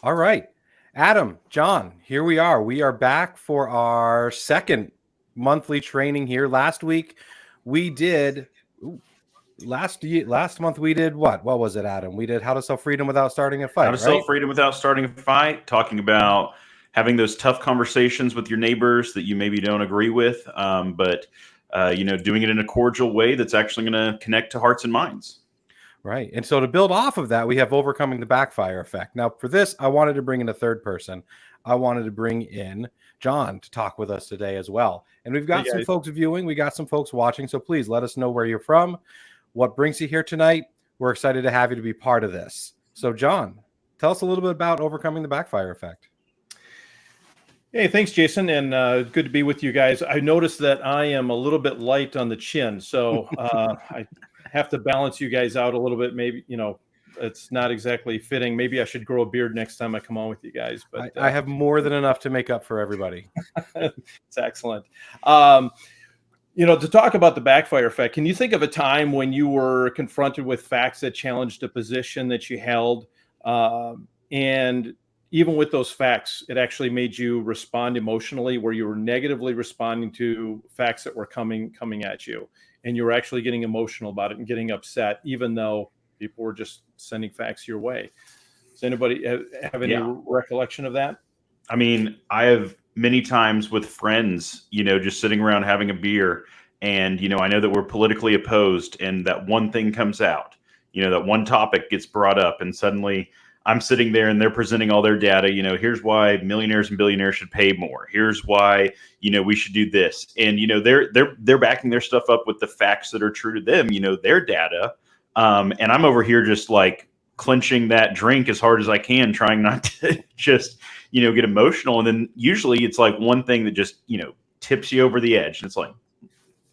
All right. Adam, John, here we are. We are back for our second monthly training here. Last week we did ooh, last month we did what? What was it, Adam? We did how to sell freedom without starting a How fight, to sell right? freedom without starting a fight, talking about having those tough conversations with your neighbors that you maybe don't agree with, but doing it in a cordial way that's actually going to connect to hearts and minds. Right. And so to build off of that, we have overcoming the backfire effect. Now, for this, I wanted to bring in a third person. I wanted to bring in John to talk with us today as well. And we've Hey got some guys. folks viewing, we got some folks watching. So please let us know where you're from, what brings you here tonight. We're excited to have you to be part of this. So, John, tell us a little bit about overcoming the backfire effect. Hey, thanks, Jason, and good to be with you guys. I noticed that I am a little bit light on the chin, so I have to balance you guys out a little bit. Maybe, it's not exactly fitting. Maybe I should grow a beard next time I come on with you guys. But I have more than enough to make up for everybody. it's excellent. To talk about the backfire effect, can you think of a time when you were confronted with facts that challenged a position that you held, and even with those facts, it actually made you respond emotionally, where you were negatively responding to facts that were coming at you, and you were actually getting emotional about it and getting upset, even though people were just sending facts your way? Does anybody have any Yeah. recollection of that? I mean, I have many times with friends, just sitting around having a beer, and I know that we're politically opposed, and that one thing comes out, that one topic gets brought up, and suddenly I'm sitting there and they're presenting all their data. Here's why millionaires and billionaires should pay more. Here's why we should do this, and they're backing their stuff up with the facts that are true to them. Their data, and I'm over here just like clenching that drink as hard as I can, trying not to just get emotional. And then usually it's like one thing that just tips you over the edge, and it's like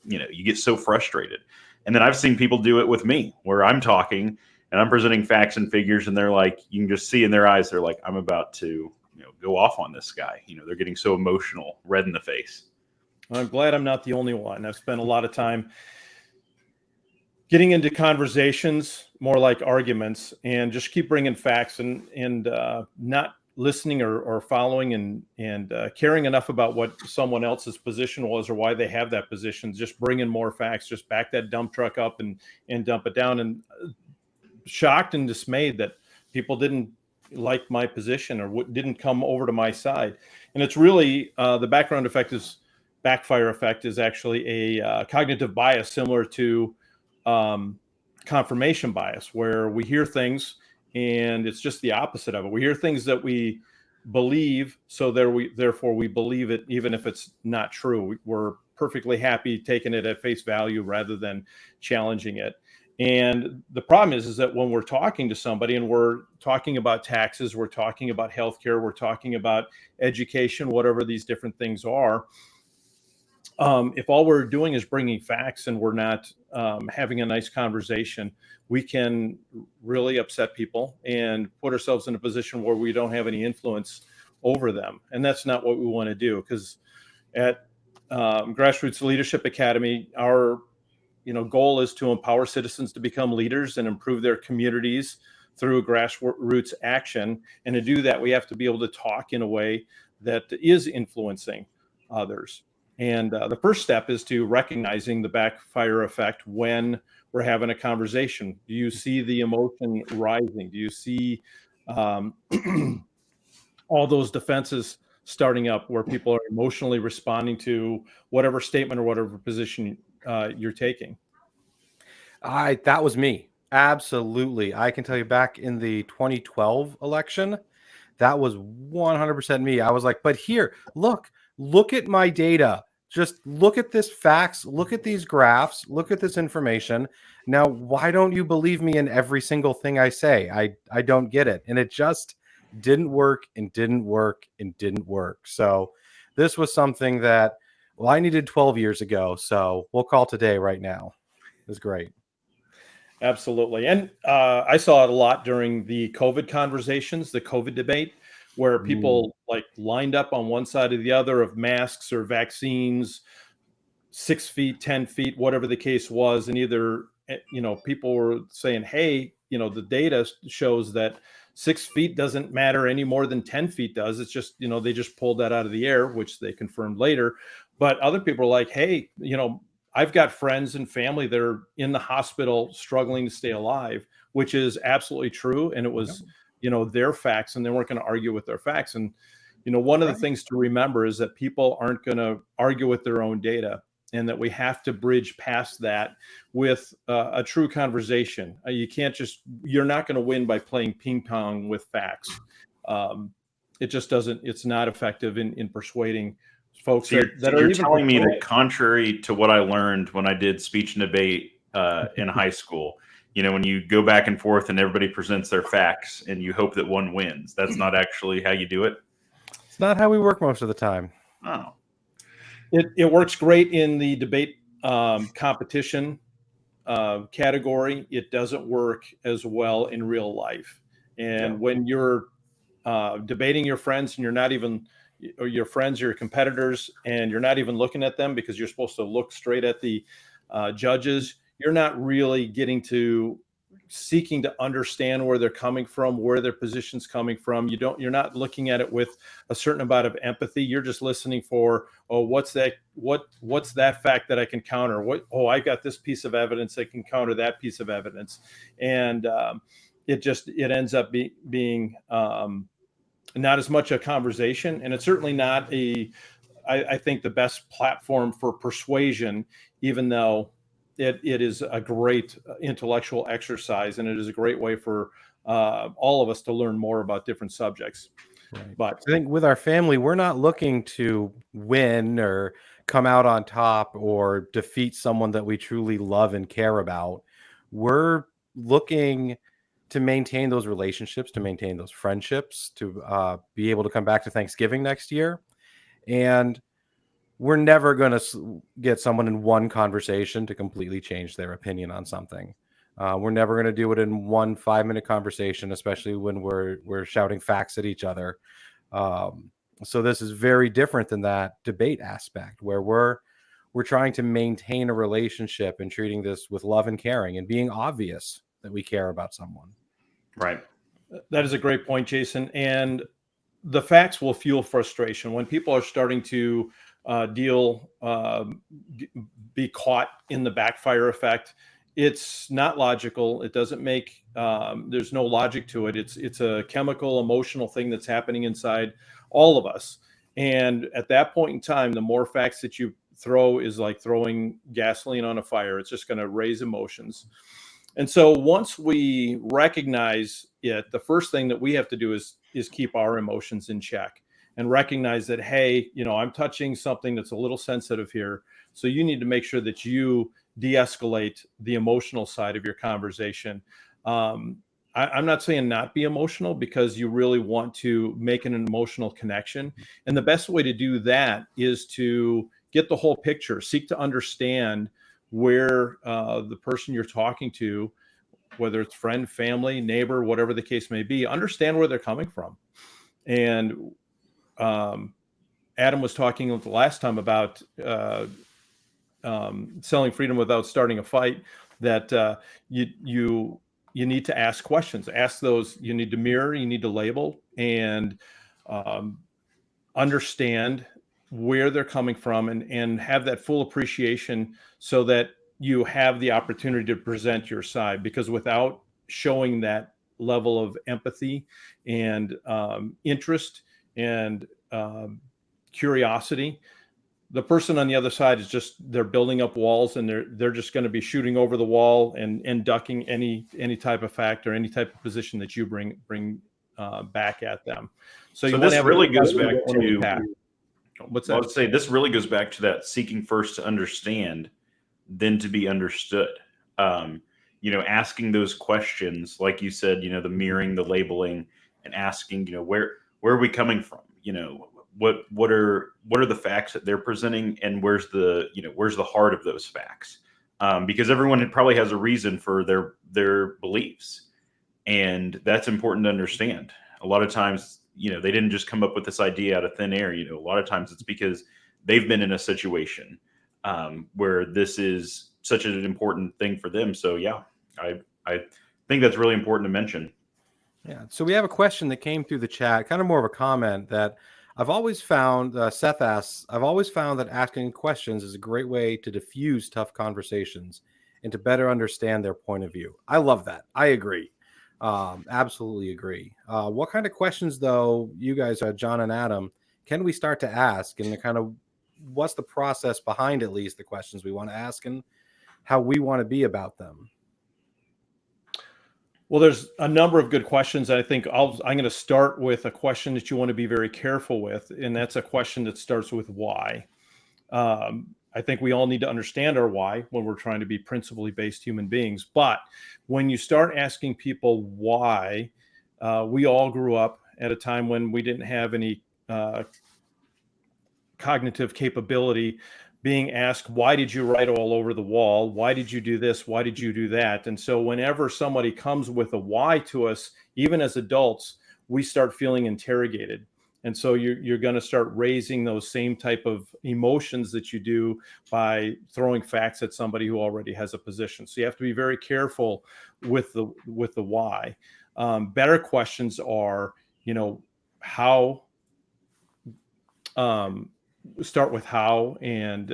you get so frustrated. And then I've seen people do it with me, where I'm talking and I'm presenting facts and figures, and they're like, you can just see in their eyes, they're like, I'm about to go off on this guy. They're getting so emotional, red in the face. I'm glad I'm not the only one. I've spent a lot of time getting into conversations more like arguments, and just keep bringing facts, and not listening or following and caring enough about what someone else's position was or why they have that position. Just bringing more facts, just back that dump truck up and dump it down. And shocked and dismayed that people didn't like my position or didn't come over to my side. And it's really the backfire effect is actually a cognitive bias similar to confirmation bias, where we hear things and it's just the opposite of it. We hear things that we believe, so therefore we believe it, even if it's not true. We're perfectly happy taking it at face value rather than challenging it. And the problem is that when we're talking to somebody and we're talking about taxes, we're talking about healthcare, we're talking about education, whatever these different things are, if all we're doing is bringing facts and we're not having a nice conversation, we can really upset people and put ourselves in a position where we don't have any influence over them. And that's not what we want to do, because at Grassroots Leadership Academy, our goal is to empower citizens to become leaders and improve their communities through grassroots action. And to do that, we have to be able to talk in a way that is influencing others. And the first step is to recognizing the backfire effect when we're having a conversation. Do you see the emotion rising? Do you see all those defenses starting up, where people are emotionally responding to whatever statement or whatever position you're taking? That was me. Absolutely. I can tell you, back in the 2012 election, that was 100% me. I was like, but here, look at my data. Just look at this facts, look at these graphs, look at this information. Now, why don't you believe me in every single thing I say? I don't get it. And it just didn't work and didn't work and didn't work. So this was something that, well, I needed 12 years ago. So we'll call today right now. It was great. Absolutely. And I saw it a lot during the COVID conversations, the COVID debate, where people like lined up on one side or the other of masks or vaccines, 6 feet, 10 feet, whatever the case was. And either, people were saying, hey, the data shows that 6 feet doesn't matter any more than 10 feet does. It's just, they just pulled that out of the air, which they confirmed later. But other people are like, hey, I've got friends and family that are in the hospital struggling to stay alive, which is absolutely true. And it was, their facts, and they weren't going to argue with their facts. And, one of the things to remember is that people aren't going to argue with their own data, and that we have to bridge past that with a true conversation. You're not going to win by playing ping pong with facts. It just doesn't, it's not effective in persuading folks. So you're telling me that, contrary to what I learned when I did speech and debate in high school, when you go back and forth and everybody presents their facts and you hope that one wins, that's not actually how you do it? It's not how we work most of the time. Oh. It works great in the debate competition category. It doesn't work as well in real life. And when you're debating your friends, and you're not even, or your friends, your competitors, and you're not even looking at them because you're supposed to look straight at the judges, you're not really seeking to understand where they're coming from, where their position's coming from. You're not looking at it with a certain amount of empathy. You're just listening for, what's that fact that I can counter? I got this piece of evidence that can counter that piece of evidence. And it ends up being not as much a conversation. And it's certainly not I think the best platform for persuasion, even though it is a great intellectual exercise, and it is a great way for all of us to learn more about different subjects. Right. But I think with our family, we're not looking to win or come out on top or defeat someone that we truly love and care about. We're looking to maintain those relationships, to maintain those friendships, to be able to come back to Thanksgiving next year. And we're never going to get someone in one conversation to completely change their opinion on something. We're never going to do it in one 5-minute conversation, especially when we're shouting facts at each other. So this is very different than that debate aspect, where we're trying to maintain a relationship and treating this with love and caring and being obvious that we care about someone. Right. That is a great point, Jason. And the facts will fuel frustration when people are starting to be caught in the backfire effect. It's not logical. It doesn't make, there's no logic to it. It's a chemical, emotional thing that's happening inside all of us. And at that point in time, the more facts that you throw is like throwing gasoline on a fire. It's just going to raise emotions. And so once we recognize it, the first thing that we have to do is keep our emotions in check and recognize that, hey, I'm touching something that's a little sensitive here. So you need to make sure that you de-escalate the emotional side of your conversation. I'm not saying not be emotional, because you really want to make an emotional connection. And the best way to do that is to get the whole picture, seek to understand where the person you're talking to, whether it's friend, family, neighbor, whatever the case may be, understand where they're coming from. And Adam was talking the last time about selling freedom without starting a fight, that you need to ask questions. Ask those. You need to mirror, you need to label, and understand where they're coming from, and have that full appreciation so that you have the opportunity to present your side. Because without showing that level of empathy and interest and curiosity, the person on the other side is they're building up walls, and they're just going to be shooting over the wall and ducking any type of fact or any type of position that you bring back at them. So this really goes back to, what's that? I would say this really goes back to that seeking first to understand, then to be understood. Asking those questions, like you said, the mirroring, the labeling, and asking, where are we coming from? What are the facts that they're presenting, and where's the heart of those facts? Because everyone probably has a reason for their beliefs, and that's important to understand. A lot of times, they didn't just come up with this idea out of thin air. A lot of times it's because they've been in a situation where this is such an important thing for them. So yeah, I think that's really important to mention. Yeah. So we have a question that came through the chat, kind of more of a comment that I've always found, Seth asks, I've always found that asking questions is a great way to diffuse tough conversations and to better understand their point of view. I love that. I agree. Absolutely agree. What kind of questions, though, you guys, John and Adam, can we start to ask, and the kind of what's the process behind at least the questions we want to ask and how we want to be about them? Well, there's a number of good questions. I think I'm going to start with a question that you want to be very careful with, and that's a question that starts with why. I think we all need to understand our why when we're trying to be principally based human beings. But when you start asking people why, we all grew up at a time when we didn't have any cognitive capability being asked, why did you write all over the wall? Why did you do this? Why did you do that? And so whenever somebody comes with a why to us, even as adults, we start feeling interrogated. And so you're going to start raising those same type of emotions that you do by throwing facts at somebody who already has a position. So you have to be very careful with the why. Better questions are, how. Start with how and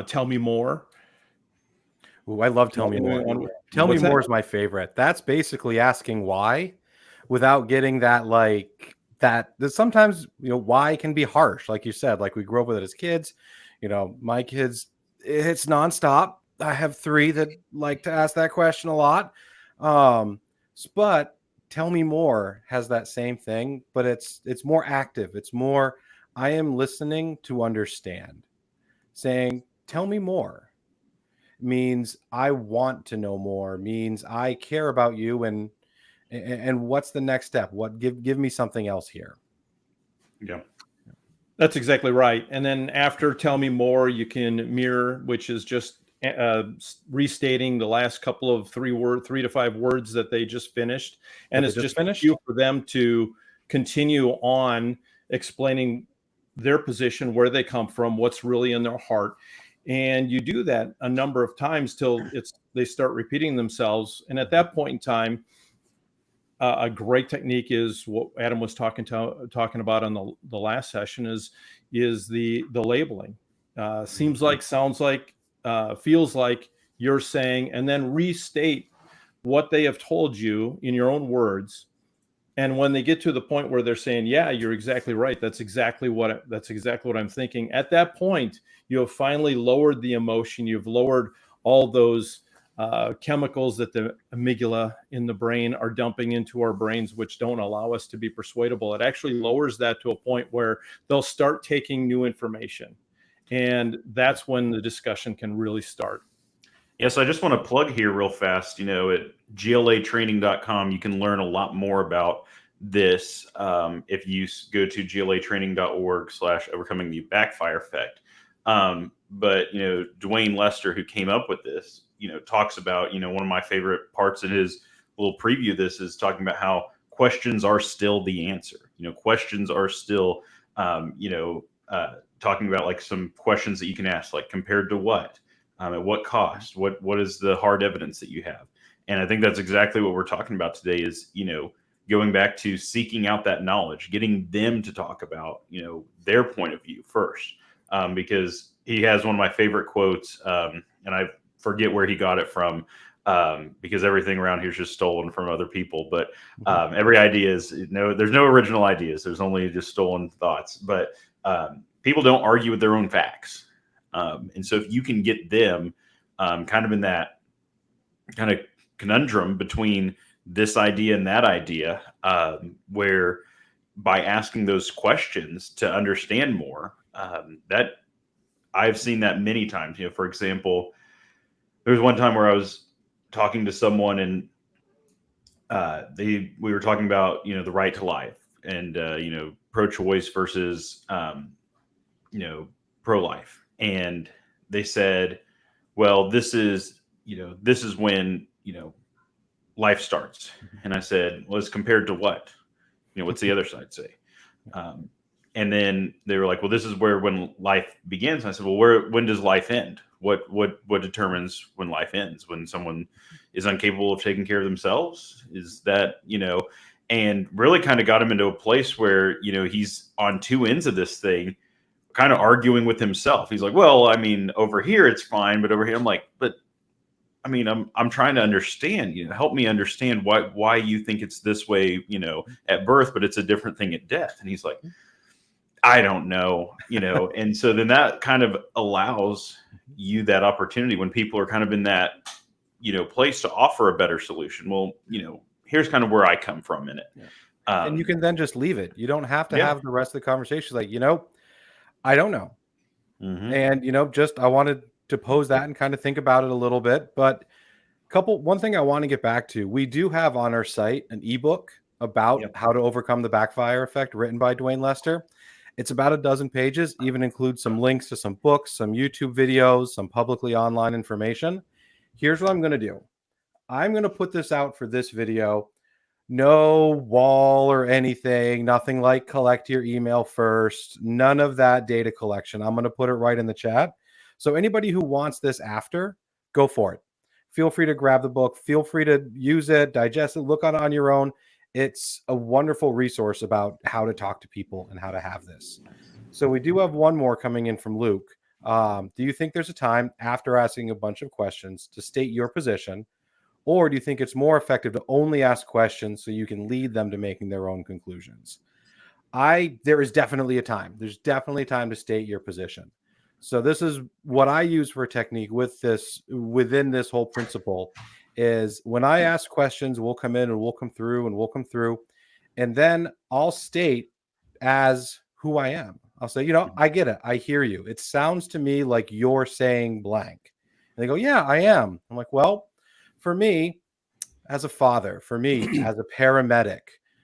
tell me more. Ooh, I love tell me more. Tell me more is my favorite. That's basically asking why without getting that that sometimes, why can be harsh. Like you said, like we grew up with it as kids, my kids, it's nonstop. I have 3 that like to ask that question a lot. But tell me more has that same thing, but it's more active. It's more, I am listening to understand. Saying, tell me more means I want to know more, means I care about you. And what's the next step? Give me something else here. Yeah. That's exactly right. And then after tell me more, you can mirror, which is just restating the last couple of 3 to 5 words that they just finished. And it's just finished for them to continue on explaining their position, where they come from, what's really in their heart. And you do that a number of times till they start repeating themselves. And at that point in time, a great technique is what Adam was talking about on the last session is the labeling. Seems like, sounds like, feels like you're saying, and then restate what they have told you in your own words. And when they get to the point where they're saying, yeah, you're exactly right, that's exactly what I'm thinking, at that point you have finally lowered the emotion. You've lowered all those chemicals that the amygdala in the brain are dumping into our brains, which don't allow us to be persuadable. It actually lowers that to a point where they'll start taking new information. And that's when the discussion can really start. Yes, I just want to plug here real fast. At glatraining.com, you can learn a lot more about this if you go to glatraining.org/overcoming the backfire effect. But Dwayne Lester, who came up with this, talks about, one of my favorite parts in his little preview of this is talking about how questions are still the answer. Questions are still, talking about like some questions that you can ask, like compared to what, at what cost, what is the hard evidence that you have? And I think that's exactly what we're talking about today is, going back to seeking out that knowledge, getting them to talk about, their point of view first. Because he has one of my favorite quotes, and I forget where he got it from, because everything around here is just stolen from other people. But every idea is, there's no original ideas. There's only just stolen thoughts. But people don't argue with their own facts. And so if you can get them kind of in that kind of conundrum between this idea and that idea, where by asking those questions to understand more, that I've seen that many times. For example, there was one time where I was talking to someone and we were talking about, the right to life and, pro-choice versus, pro-life. And they said, well, this is when, life starts. And I said, well, it's compared to what? What's the other side say? And then they were like, well, this is when life begins. And I said, well, when does life end? what determines when life ends? When someone is incapable of taking care of themselves? Is that, and really kind of got him into a place where, he's on two ends of this thing, kind of arguing with himself. He's like, well, I mean, over here it's fine, but over here, I'm like, but I mean, I'm trying to understand, help me understand why you think it's this way, at birth, but it's a different thing at death. And he's like, I don't know, and so then that kind of allows you that opportunity when people are kind of in that, place to offer a better solution. Well, here's kind of where I come from in it. Yeah. And you can then just leave it. You don't have to have the rest of the conversation. Like, I don't know. Mm-hmm. And, just, I wanted to pose that and kind of think about it a little bit, but one thing I want to get back to, we do have on our site an ebook about how to overcome the backfire effect written by Dwayne Lester. It's about a dozen pages, even includes some links to some books, some YouTube videos, some publicly online information. Here's what I'm going to do. I'm going to put this out for this video. No wall or anything, nothing like collect your email first, none of that data collection. I'm going to put it right in the chat. So anybody who wants this after, go for it. Feel free to grab the book. Feel free to use it, digest it, look on your own. It's a wonderful resource about how to talk to people and how to have this. So we do have one more coming in from Luke. Do you think there's a time after asking a bunch of questions to state your position, or do you think it's more effective to only ask questions so you can lead them to making their own conclusions? There is definitely a time. There's definitely a time to state your position. So this is what I use for a technique within this whole principle is when I ask questions, we'll come in and we'll come through, and then I'll state as who I am. I'll say, I get it. I hear you. It sounds to me like you're saying blank. And they go, yeah, I am. I'm like, well, for me as a father, for me as a paramedic,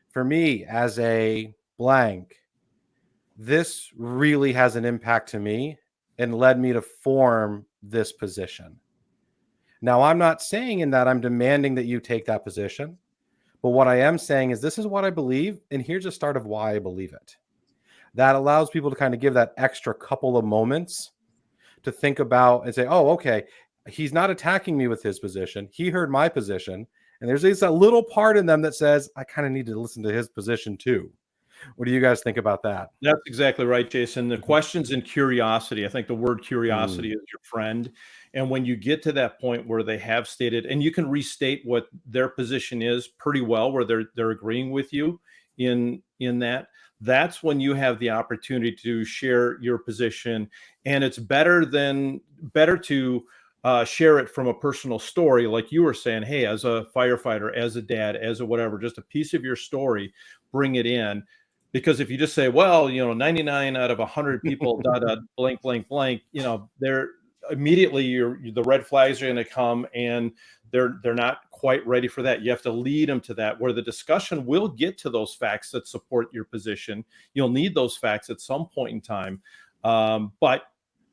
for me as a blank, this really has an impact to me and led me to form this position. Now, I'm not saying in that I'm demanding that you take that position, but what I am saying is this is what I believe, and here's a start of why I believe it. That allows people to kind of give that extra couple of moments to think about and say, oh, okay, he's not attacking me with his position. He heard my position, and there's a little part in them that says, I kind of need to listen to his position too. What do you guys think about that? That's exactly right, Jason. The questions and curiosity. I think the word curiosity is your friend. And when you get to that point where they have stated, and you can restate what their position is pretty well, where they're agreeing with you in that, that's when you have the opportunity to share your position. And it's better to share it from a personal story, like you were saying, hey, as a firefighter, as a dad, as a whatever, just a piece of your story, bring it in. Because if you just say, well, 99 out of 100 people, blank, blank, blank, they're immediately the red flags are going to come, and they're not quite ready for that. You have to lead them to that, where the discussion will get to those facts that support your position. You'll need those facts at some point in time, but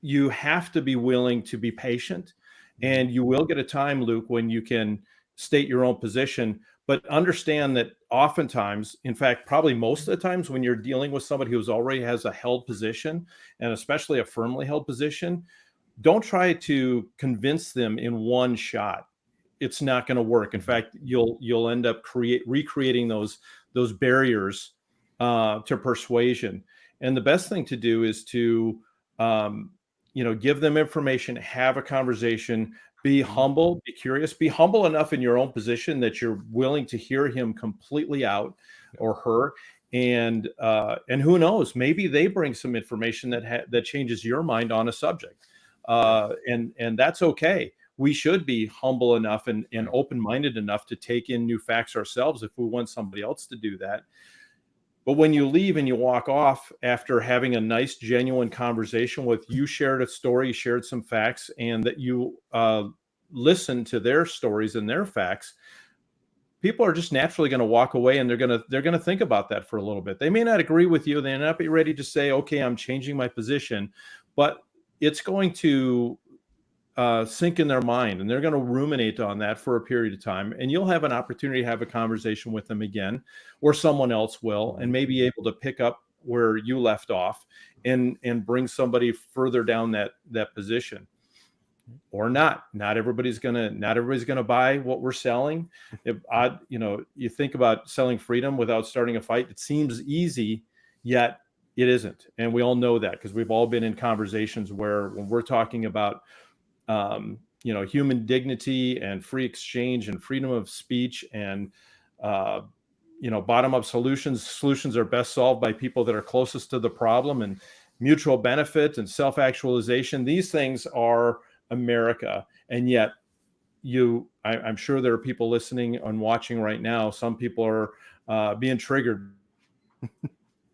you have to be willing to be patient, and you will get a time, Luke, when you can state your own position. But understand that oftentimes, in fact, probably most of the times when you're dealing with somebody who's already has a held position, and especially a firmly held position, don't try to convince them in one shot. It's not going to work. In fact, you'll end up recreating those barriers to persuasion. And the best thing to do is to give them information, have a conversation. Be humble, be curious, be humble enough in your own position that you're willing to hear him completely out, or her. And who knows, maybe they bring some information that changes your mind on a subject. And that's okay. We should be humble enough and open-minded enough to take in new facts ourselves if we want somebody else to do that. But when you leave and you walk off after having a nice, genuine conversation with, you shared a story, you shared some facts, and that you listened to their stories and their facts, people are just naturally going to walk away, and they're going to think about that for a little bit. They may not agree with you. They may not be ready to say, okay, I'm changing my position, but it's going to sink in their mind, and they're going to ruminate on that for a period of time, and you'll have an opportunity to have a conversation with them again, or someone else will, and may be able to pick up where you left off and bring somebody further down that position. or not. Not everybody's gonna buy what we're selling. You think about selling freedom without starting a fight. It seems easy, yet it isn't. And we all know that because we've all been in conversations where when we're talking about human dignity and free exchange and freedom of speech and bottom-up solutions are best solved by people that are closest to the problem, and mutual benefit and self-actualization. These things are America. And yet I'm sure there are people listening and watching right now. Some people are being triggered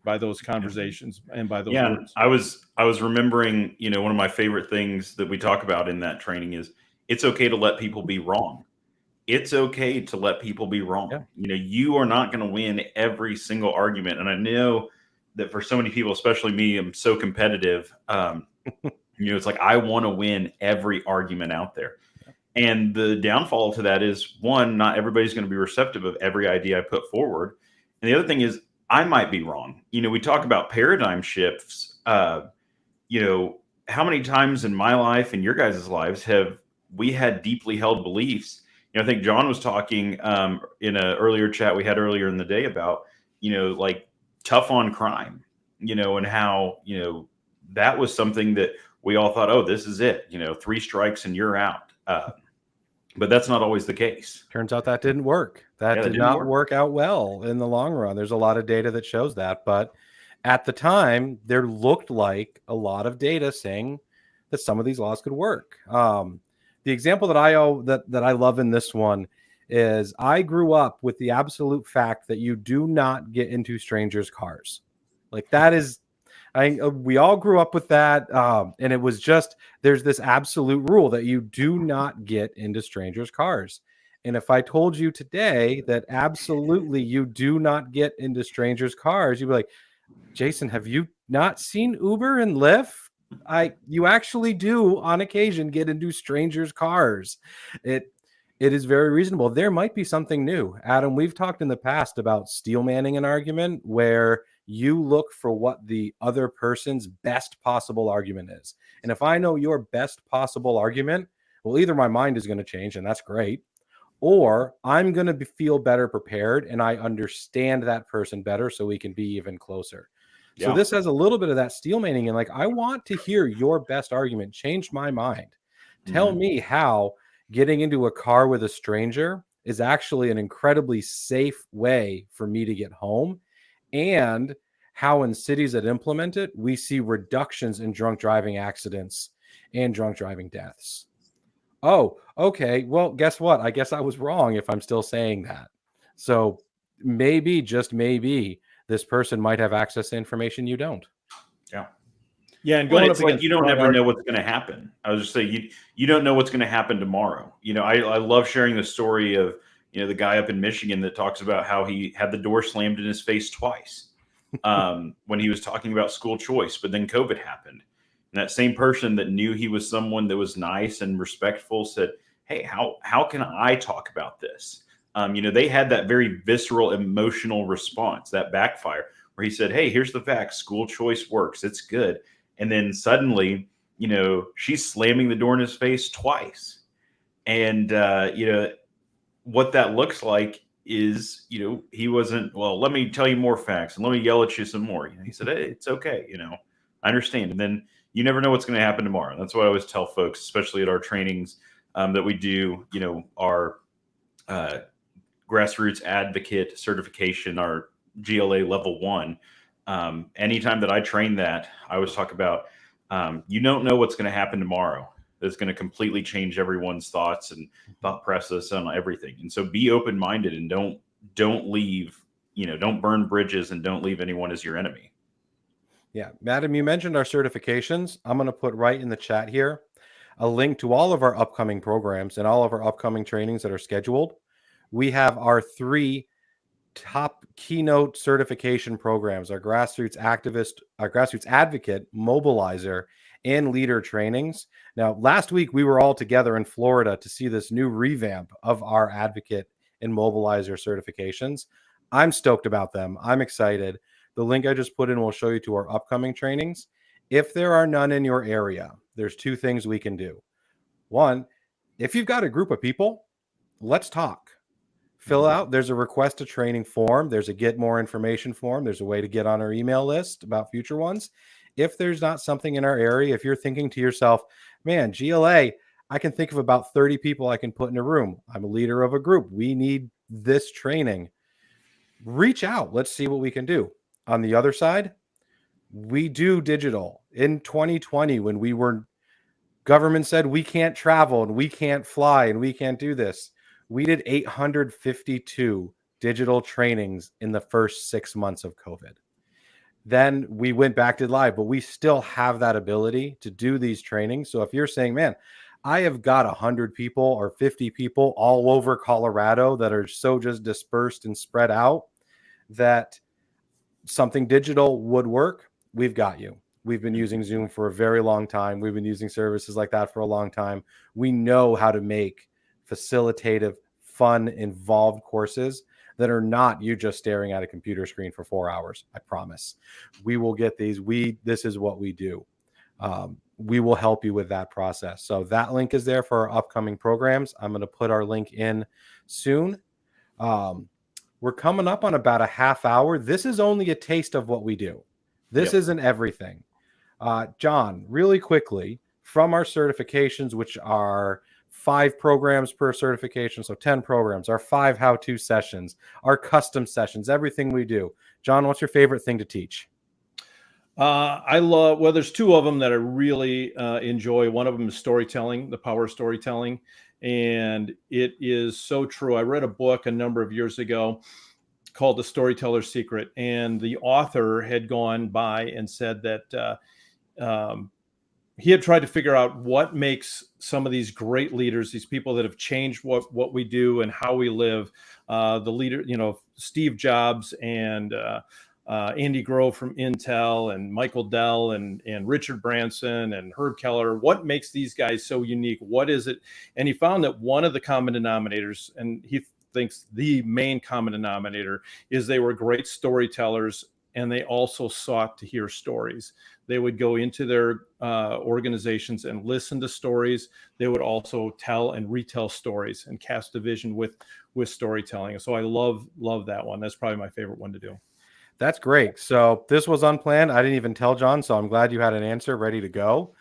by those conversations and by those words. I was remembering, one of my favorite things that we talk about in that training is it's okay to let people be wrong. It's okay to let people be wrong. Yeah. You are not going to win every single argument. And I know that for so many people, especially me, I'm so competitive. It's like, I want to win every argument out there. And the downfall to that is, one, not everybody's going to be receptive of every idea I put forward. And the other thing is, I might be wrong. We talk about paradigm shifts. How many times in my life and your guys' lives have we had deeply held beliefs? I think John was talking in an earlier chat we had earlier in the day about, like tough on crime, and how, that was something that we all thought, oh, this is it, 3 strikes and you're out. But that's not always the case. Turns out that didn't work. That did not work out well in the long run. There's a lot of data that shows that. But at the time, there looked like a lot of data saying that some of these laws could work. The example that I love in this one is I grew up with the absolute fact that you do not get into strangers' cars. Like that is, we all grew up with that. And it was just, there's this absolute rule that you do not get into strangers' cars. And if I told you today that absolutely you do not get into strangers' cars, you'd be like, Jason, have you not seen Uber and Lyft? You actually do on occasion get into strangers' cars. It is very reasonable. There might be something new. Adam, we've talked in the past about steel manning an argument where you look for what the other person's best possible argument is. And if I know your best possible argument, well, either my mind is going to change, and that's great, or I'm going to feel better prepared and I understand that person better so we can be even closer. So this has a little bit of that steel manning, and like, I want to hear your best argument. Change my mind. Tell me how getting into a car with a stranger is actually an incredibly safe way for me to get home, and how in cities that implement it, we see reductions in drunk driving accidents and drunk driving deaths. Oh, okay. Well, guess what? I guess I was wrong if I'm still saying that. So maybe, just maybe, this person might have access to information you don't. Yeah, and going it's like you don't ever know what's going to happen. I was just saying, you don't know what's going to happen tomorrow. I love sharing the story of the guy up in Michigan that talks about how he had the door slammed in his face twice when he was talking about school choice, but then COVID happened. And that same person that knew he was someone that was nice and respectful said, "Hey, how can I talk about this?" They had that very visceral emotional response, that backfire, where he said, "Hey, here's the facts. School choice works. It's good." And then suddenly, she's slamming the door in his face twice. And, what that looks like is, he wasn't, well, let me tell you more facts and let me yell at you some more. He said, "Hey, it's okay. I understand." And then you never know what's going to happen tomorrow. That's what I always tell folks, especially at our trainings that we do, our Grassroots Advocate certification, our GLA level 1. Anytime that I train that, I always talk about, you don't know what's going to happen tomorrow. That's going to completely change everyone's thoughts and thought process on everything. And so be open-minded and don't leave, don't burn bridges and don't leave anyone as your enemy. Yeah. Madam, you mentioned our certifications. I'm going to put right in the chat here a link to all of our upcoming programs and all of our upcoming trainings that are scheduled. We have our 3 top keynote certification programs, our Grassroots Advocate, Mobilizer, and Leader trainings. Now, last week we were all together in Florida to see this new revamp of our Advocate and Mobilizer certifications. I'm stoked about them. I'm excited. The link I just put in will show you to our upcoming trainings. If there are none in your area, there's 2 things we can do. One, if you've got a group of people, let's talk. Fill out, there's a request to training form. There's a get more information form. There's a way to get on our email list about future ones. If there's not something in our area, if you're thinking to yourself, man, GLA, I can think of about 30 people I can put in a room. I'm a leader of a group. We need this training. Reach out. Let's see what we can do. On the other side, we do digital. In 2020, when government said we can't travel and we can't fly and we can't do this, we did 852 digital trainings in the first 6 months of COVID. Then we went back to live, but we still have that ability to do these trainings. So if you're saying, man, I have got 100 people or 50 people all over Colorado that are so just dispersed and spread out that something digital would work, we've got you. We've been using Zoom for a very long time. We've been using services like that for a long time. We know how to make facilitative, fun, involved courses that are not you just staring at a computer screen for 4 hours. I promise. We will get these. This is what we do. We will help you with that process. So that link is there for our upcoming programs. I'm going to put our link in soon. We're coming up on about a half hour. This is only a taste of what we do. This isn't everything. John, really quickly, from our certifications, which are 5 programs per certification, so 10 programs, our 5 how-to sessions, our custom sessions, everything we do. John, what's your favorite thing to teach? There's 2 of them that I really enjoy. One of them is storytelling, the power of storytelling. And it is so true. I read a book a number of years ago called The Storyteller's Secret. And the author had gone by and said that he had tried to figure out what makes some of these great leaders, these people that have changed what we do and how we live, the leader, Steve Jobs and Andy Grove from Intel and Michael Dell and Richard Branson and Herb Keller. What makes these guys so unique? What is it? And he found that one of the common denominators, and he thinks the main common denominator, is they were great storytellers, and they also sought to hear stories. They would go into their organizations and listen to stories. They would also tell and retell stories and cast a vision with storytelling. So I love that one. That's probably my favorite one to do. That's great. So this was unplanned. I didn't even tell John, so I'm glad you had an answer ready to go.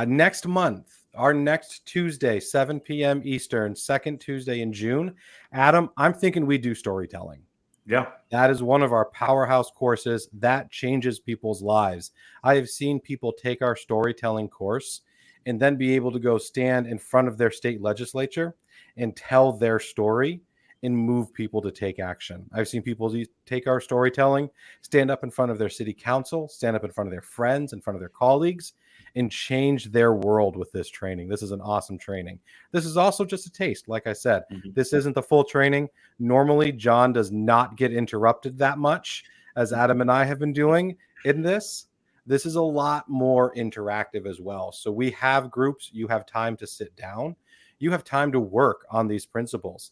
Next month, our next Tuesday, 7 p.m. Eastern, second Tuesday in June. Adam, I'm thinking we do storytelling. Yeah. That is one of our powerhouse courses that changes people's lives. I have seen people take our storytelling course and then be able to go stand in front of their state legislature and tell their story and move people to take action. I've seen people take our storytelling, stand up in front of their city council, stand up in front of their friends, in front of their colleagues, and change their world with this training. This is an awesome training. This is also just a taste. Like I said, This isn't the full training. Normally, John does not get interrupted that much, as Adam and I have been doing in this. This is a lot more interactive as well. So we have groups. You have time to sit down. You have time to work on these principles.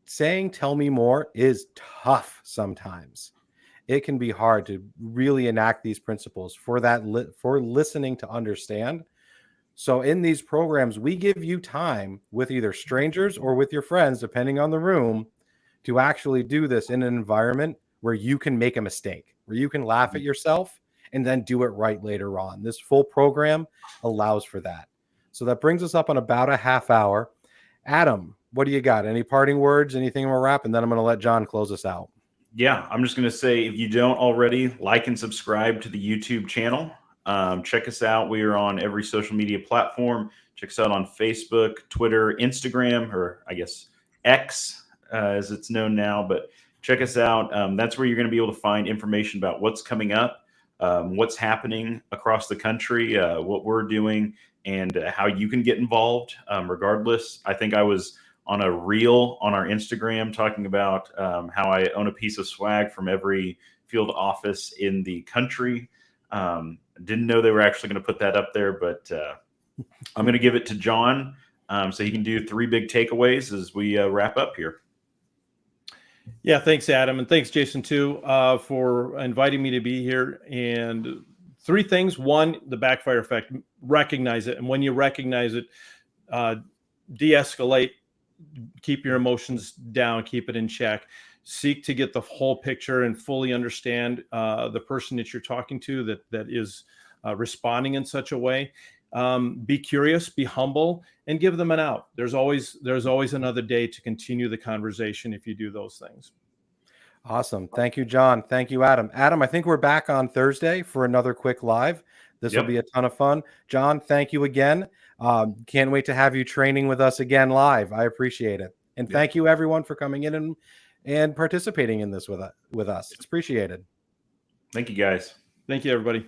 Saying tell me more is tough sometimes. It can be hard to really enact these principles for listening to understand. So in these programs, we give you time with either strangers or with your friends, depending on the room, to actually do this in an environment where you can make a mistake, where you can laugh at yourself and then do it right later on. This full program allows for that. So that brings us up on about a half hour. Adam, what do you got? Any parting words, anything we'll wrap? And then I'm going to let John close us out. Yeah, I'm just going to say, if you don't already, like and subscribe to the YouTube channel. Check us out. We are on every social media platform. Check us out on Facebook, Twitter, Instagram, or I guess X as it's known now. But check us out. That's where you're going to be able to find information about what's coming up, what's happening across the country, what we're doing, and how you can get involved regardless. I think I was on a reel on our Instagram talking about how I own a piece of swag from every field office in the country. Didn't know they were actually going to put that up there, but I'm going to give it to John so he can do 3 big takeaways as we wrap up here. Yeah, thanks, Adam. And thanks, Jason, too, for inviting me to be here. And 3 things. 1, the backfire effect. Recognize it. And when you recognize it, de-escalate, keep your emotions down, keep it in check, seek to get the whole picture and fully understand the person that you're talking to that is responding in such a way. Be curious, be humble, and give them an out. There's always another day to continue the conversation if you do those things. Awesome. Thank you, John. Thank you, Adam. Adam, I think we're back on Thursday for another quick live. This will be a ton of fun. John, thank you again. Can't wait to have you training with us again live. I appreciate it. And thank you, everyone, for coming in and participating in this with us. It's appreciated. Thank you, guys. Thank you, everybody.